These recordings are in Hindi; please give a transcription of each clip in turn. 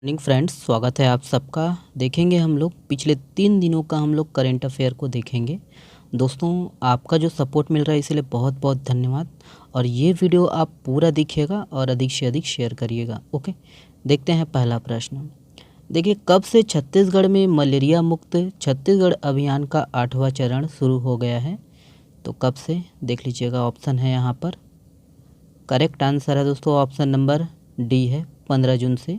मॉर्निंग फ्रेंड्स, स्वागत है आप सबका। देखेंगे हम लोग पिछले 3 दिनों का हम लोग करंट अफेयर को देखेंगे। दोस्तों, आपका जो सपोर्ट मिल रहा है इसलिए बहुत बहुत धन्यवाद। और ये वीडियो आप पूरा देखिएगा और अधिक से अधिक शेयर करिएगा। ओके, देखते हैं पहला प्रश्न। देखिए, कब से छत्तीसगढ़ में मलेरिया मुक्त छत्तीसगढ़ अभियान का 8वां चरण शुरू हो गया है? तो कब से, देख लीजिएगा, ऑप्शन है यहाँ पर। करेक्ट आंसर है दोस्तों ऑप्शन नंबर डी है, 15 जून से।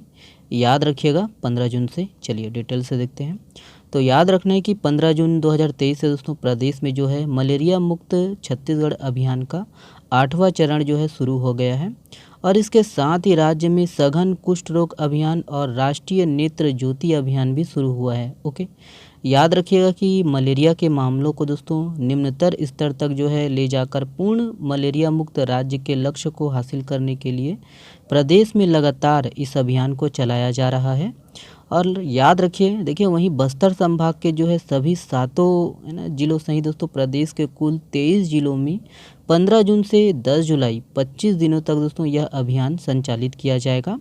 याद रखिएगा 15 जून से। चलिए डिटेल से देखते हैं। तो याद रखना है कि 15 जून 2023 से दोस्तों प्रदेश में जो है मलेरिया मुक्त छत्तीसगढ़ अभियान का 8वां चरण जो है शुरू हो गया है। और इसके साथ ही राज्य में सघन कुष्ठ रोग अभियान और राष्ट्रीय नेत्र ज्योति अभियान भी शुरू हुआ है। ओके, याद रखिएगा कि मलेरिया के मामलों को दोस्तों निम्नतर स्तर तक जो है ले जाकर पूर्ण मलेरिया मुक्त राज्य के लक्ष्य को हासिल करने के लिए प्रदेश में लगातार इस अभियान को चलाया जा रहा है। और याद रखिए, देखिए, वहीं बस्तर संभाग के जो है सभी 7 है ना जिलों सहित दोस्तों प्रदेश के कुल 23 जिलों में 15 जून से 10 जुलाई 25 दिनों तक दोस्तों यह अभियान संचालित किया जाएगा।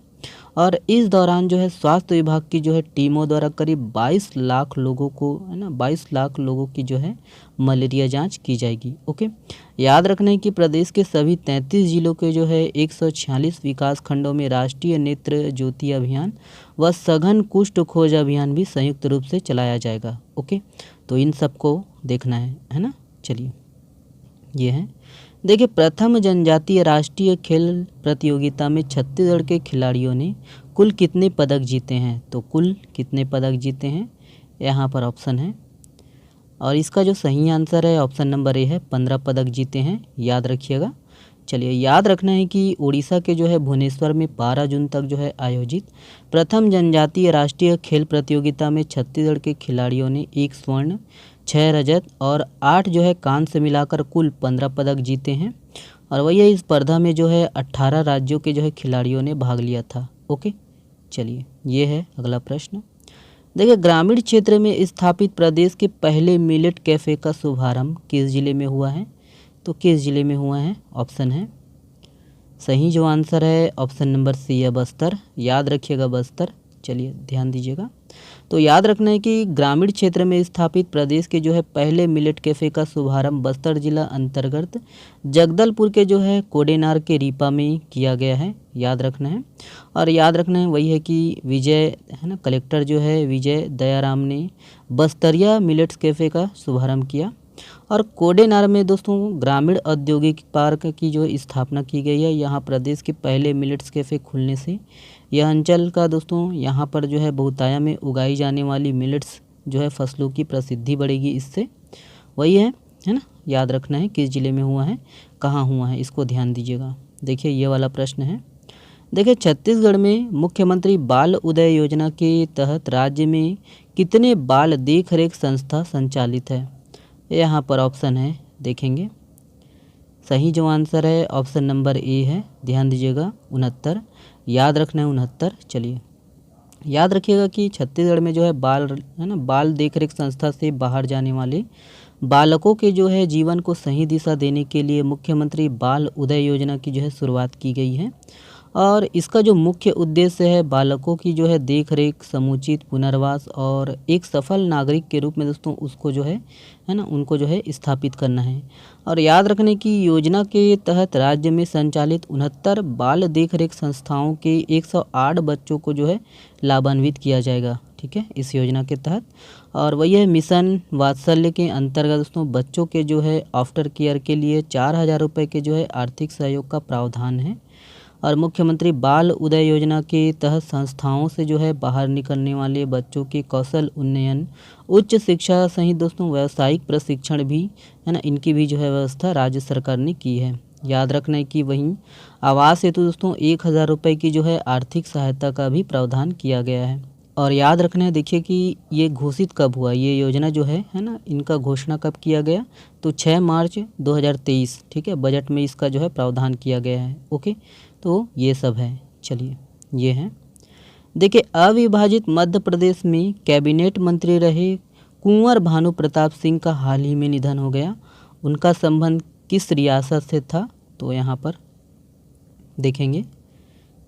और इस दौरान जो है स्वास्थ्य विभाग की जो है टीमों द्वारा करीब 22 लाख लोगों को, है ना, 22 लाख लोगों की जो है मलेरिया जांच की जाएगी। ओके, याद रखना है कि प्रदेश के सभी 33 जिलों के जो है 146 विकास खंडों में राष्ट्रीय नेत्र ज्योति अभियान व सघन कुष्ठ खोज अभियान भी संयुक्त रूप से चलाया जाएगा। ओके, तो इन सबको देखना है ना। चलिए, ये है। देखिए, प्रथम जनजातीय राष्ट्रीय खेल प्रतियोगिता में छत्तीसगढ़ के खिलाड़ियों ने कुल कितने पदक जीते हैं? तो कुल कितने पदक जीते हैं यहाँ पर ऑप्शन है। और इसका जो सही आंसर है ऑप्शन नंबर ए है, 15 पदक जीते हैं। याद रखिएगा। चलिए, याद रखना है कि उड़ीसा के जो है भुवनेश्वर में 12 जून तक जो है आयोजित प्रथम जनजातीय राष्ट्रीय खेल प्रतियोगिता में छत्तीसगढ़ के खिलाड़ियों ने 1 स्वर्ण, 6 रजत और 8 जो है कांस्य मिलाकर कुल 15 पदक जीते हैं। और वही इस स्पर्धा में जो है 18 राज्यों के जो है खिलाड़ियों ने भाग लिया था। ओके, चलिए, ये है अगला प्रश्न। देखिए, ग्रामीण क्षेत्र में स्थापित प्रदेश के पहले मिलेट कैफ़े का शुभारंभ किस जिले में हुआ है? तो किस जिले में हुआ है? ऑप्शन है। सही जो आंसर है ऑप्शन नंबर सी है, बस्तर। याद रखिएगा, बस्तर। चलिए, ध्यान दीजिएगा। तो याद रखना है कि ग्रामीण क्षेत्र में स्थापित प्रदेश के जो है पहले मिलेट कैफ़े का शुभारंभ बस्तर जिला अंतर्गत जगदलपुर के जो है कोडेनार के रीपा में किया गया है। याद रखना है। और याद रखना है वही है कि विजय, है ना, कलेक्टर जो है विजय दयाराम ने बस्तरिया मिलेट्स कैफ़े का शुभारंभ किया। और कोडेनार में दोस्तों ग्रामीण औद्योगिक पार्क की जो स्थापना की गई है। यहाँ प्रदेश के पहले मिलेट्स कैफ़े खुलने से यह अंचल का दोस्तों यहाँ पर जो है बहुतायत में उगाई जाने वाली मिलेट्स जो है फसलों की प्रसिद्धि बढ़ेगी इससे। वही है ना। याद रखना है किस ज़िले में हुआ है, कहाँ हुआ है, इसको ध्यान दीजिएगा। देखिए, ये वाला प्रश्न है। देखिए, छत्तीसगढ़ में मुख्यमंत्री बाल उदय योजना के तहत राज्य में कितने बाल देख रेख संस्था संचालित है? यहाँ पर ऑप्शन है, देखेंगे। सही जो आंसर है ऑप्शन नंबर ए है, ध्यान दीजिएगा, 69। याद रखना है 69। चलिए, याद रखिएगा कि छत्तीसगढ़ में जो है बाल देख रेख संस्था से बाहर जाने वाले बालकों के जो है जीवन को सही दिशा देने के लिए मुख्यमंत्री बाल उदय योजना की जो है शुरुआत की गई है। और इसका जो मुख्य उद्देश्य है बालकों की जो है देख रेख, समुचित पुनर्वास और एक सफल नागरिक के रूप में दोस्तों उसको जो है ना, उनको जो है स्थापित करना है। और याद रखने की योजना के तहत राज्य में संचालित 69 बाल देख रेख संस्थाओं के 108 बच्चों को जो है लाभान्वित किया जाएगा। ठीक है, इस योजना के तहत। और वही है मिशन वात्सल्य के अंतर्गत दोस्तों बच्चों के जो है आफ्टर केयर के लिए 4000 रुपये के जो है आर्थिक सहयोग का प्रावधान है। और मुख्यमंत्री बाल उदय योजना के तहत संस्थाओं से जो है बाहर निकलने वाले बच्चों के कौशल उन्नयन, उच्च शिक्षा सहित दोस्तों व्यावसायिक प्रशिक्षण भी, है ना, इनकी भी जो है व्यवस्था राज्य सरकार ने की है। याद रखना है कि वहीं आवास हेतु दोस्तों 1000 रुपये की जो है आर्थिक सहायता का भी प्रावधान किया गया है। और याद रखना है, देखिए कि ये घोषित कब हुआ, ये योजना जो है ना, इनका घोषणा कब किया गया? तो 6 मार्च 2023। ठीक है, बजट में इसका जो है प्रावधान किया गया है। ओके, तो ये सब है। चलिए, ये है। देखिए, अविभाजित मध्य प्रदेश में कैबिनेट मंत्री रहे कुंवर भानु प्रताप सिंह का हाल ही में निधन हो गया। उनका संबंध किस रियासत से था? तो यहाँ पर देखेंगे,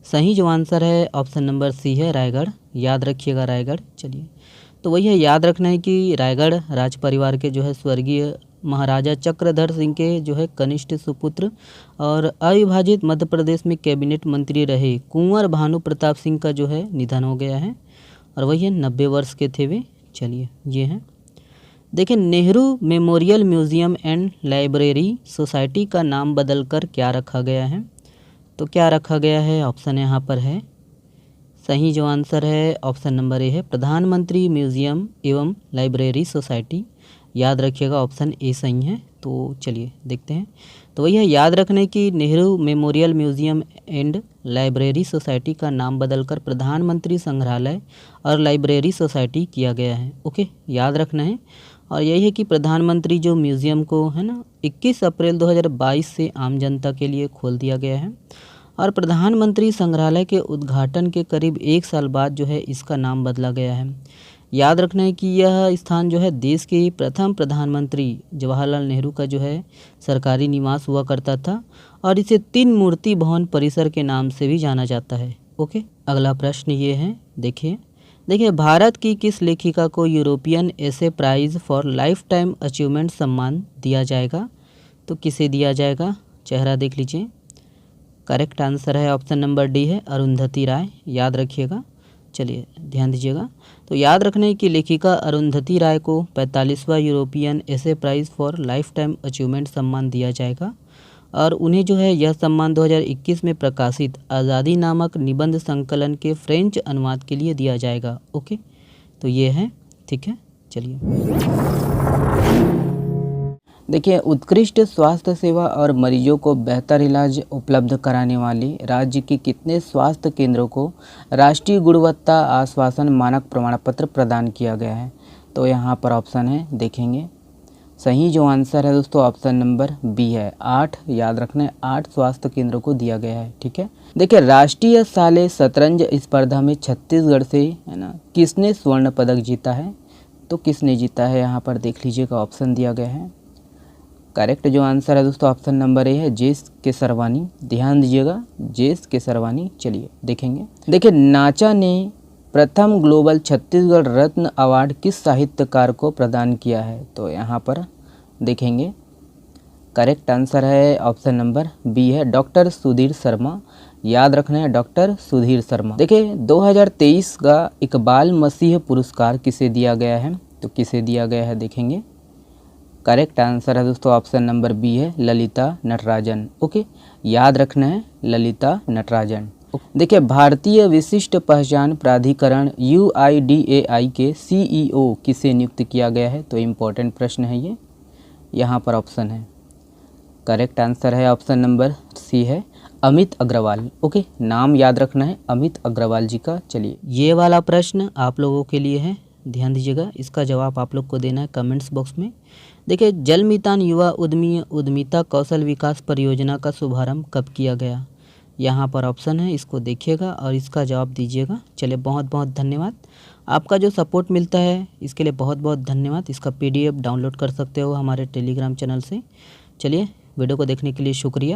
सही जो आंसर है ऑप्शन नंबर सी है रायगढ़, याद रखिएगा रायगढ़। चलिए, तो वही है, याद रखना है कि रायगढ़ राज परिवार के जो है स्वर्गीय महाराजा चक्रधर सिंह के जो है कनिष्ठ सुपुत्र और अविभाजित मध्य प्रदेश में कैबिनेट मंत्री रहे कुंवर भानु प्रताप सिंह का जो है निधन हो गया है और वही है 90 वर्ष के थे वे। चलिए, ये हैं। देखिए, Nehru memorial museum and library society का नाम बदलकर क्या रखा गया है? तो क्या रखा गया है? ऑप्शन यहाँ पर है, सही जो आंसर है ऑप्शन नंबर ए है प्रधानमंत्री म्यूजियम एवं लाइब्रेरी सोसाइटी। याद रखिएगा ऑप्शन ए सही है। तो चलिए देखते हैं। तो वही है, याद रखने की Nehru memorial museum and library society का नाम बदलकर प्रधानमंत्री संग्रहालय और लाइब्रेरी सोसाइटी किया गया है। ओके, याद रखना है। और यही है कि प्रधानमंत्री जो म्यूज़ियम को है ना 21 अप्रैल 2022 से आम जनता के लिए खोल दिया गया है और प्रधानमंत्री संग्रहालय के उद्घाटन के करीब 1 साल बाद जो है इसका नाम बदला गया है। याद रखना है कि यह स्थान जो है देश के प्रथम प्रधानमंत्री जवाहरलाल नेहरू का जो है सरकारी निवास हुआ करता था और इसे 3 मूर्ति भवन परिसर के नाम से भी जाना जाता है। ओके, अगला प्रश्न ये है, देखिए भारत की किस लेखिका को European essay prize for lifetime achievement सम्मान दिया जाएगा? तो किसे दिया जाएगा? चेहरा देख लीजिए। करेक्ट आंसर है ऑप्शन नंबर डी है अरुंधति राय, याद रखिएगा। चलिए ध्यान दीजिएगा। तो याद रखने की लेखिका अरुंधति राय को 45वां European essay prize for lifetime achievement सम्मान दिया जाएगा और उन्हें जो है यह सम्मान 2021 में प्रकाशित आज़ादी नामक निबंध संकलन के फ्रेंच अनुवाद के लिए दिया जाएगा। ओके, तो ये है, ठीक है। चलिए देखिए, उत्कृष्ट स्वास्थ्य सेवा और मरीजों को बेहतर इलाज उपलब्ध कराने वाले राज्य के कितने स्वास्थ्य केंद्रों को राष्ट्रीय गुणवत्ता आश्वासन मानक प्रमाण पत्र प्रदान किया गया है? तो यहाँ पर ऑप्शन है, देखेंगे। सही जो आंसर है दोस्तों ऑप्शन नंबर बी है 8। याद रखना है 8 स्वास्थ्य केंद्रों को दिया गया है, ठीक है। देखिए, राष्ट्रीय शालेय शतरंज स्पर्धा में छत्तीसगढ़ से है ना किसने स्वर्ण पदक जीता है? तो किसने जीता है यहाँ पर देख लीजिएगा, ऑप्शन दिया गया है। करेक्ट जो आंसर है दोस्तों ऑप्शन नंबर ए है जेस केसरवानी, ध्यान दीजिएगा, जेस केसरवानी। चलिए देखेंगे। देखिए, नाचा ने प्रथम ग्लोबल छत्तीसगढ़ रत्न अवार्ड किस साहित्यकार को प्रदान किया है? तो यहाँ पर देखेंगे। करेक्ट आंसर है ऑप्शन नंबर बी है डॉक्टर सुधीर शर्मा, याद रखना है डॉक्टर सुधीर शर्मा। देखिए, 2023 का इकबाल मसीह पुरस्कार किसे दिया गया है? तो किसे दिया गया है देखेंगे। करेक्ट आंसर है दोस्तों ऑप्शन नंबर बी है ललिता नटराजन। ओके, याद रखना है ललिता नटराजन। देखिए, भारतीय विशिष्ट पहचान प्राधिकरण UIDAI के CEO किसे नियुक्त किया गया है? तो इम्पोर्टेंट प्रश्न है ये, यहाँ पर ऑप्शन है। करेक्ट आंसर है ऑप्शन नंबर सी है अमित अग्रवाल। ओके, नाम याद रखना है अमित अग्रवाल जी का। चलिए, ये वाला प्रश्न आप लोगों के लिए है, ध्यान दीजिएगा। इसका जवाब आप लोग को देना है कमेंट्स बॉक्स में। देखिए, जलमितान युवा उद्यमिता कौशल विकास परियोजना का शुभारंभ कब किया गया? यहाँ पर ऑप्शन है, इसको देखिएगा और इसका जवाब दीजिएगा। चलिए, बहुत बहुत धन्यवाद। आपका जो सपोर्ट मिलता है इसके लिए बहुत बहुत धन्यवाद। इसका PDF डाउनलोड कर सकते हो हमारे टेलीग्राम चैनल से। चलिए, वीडियो को देखने के लिए शुक्रिया।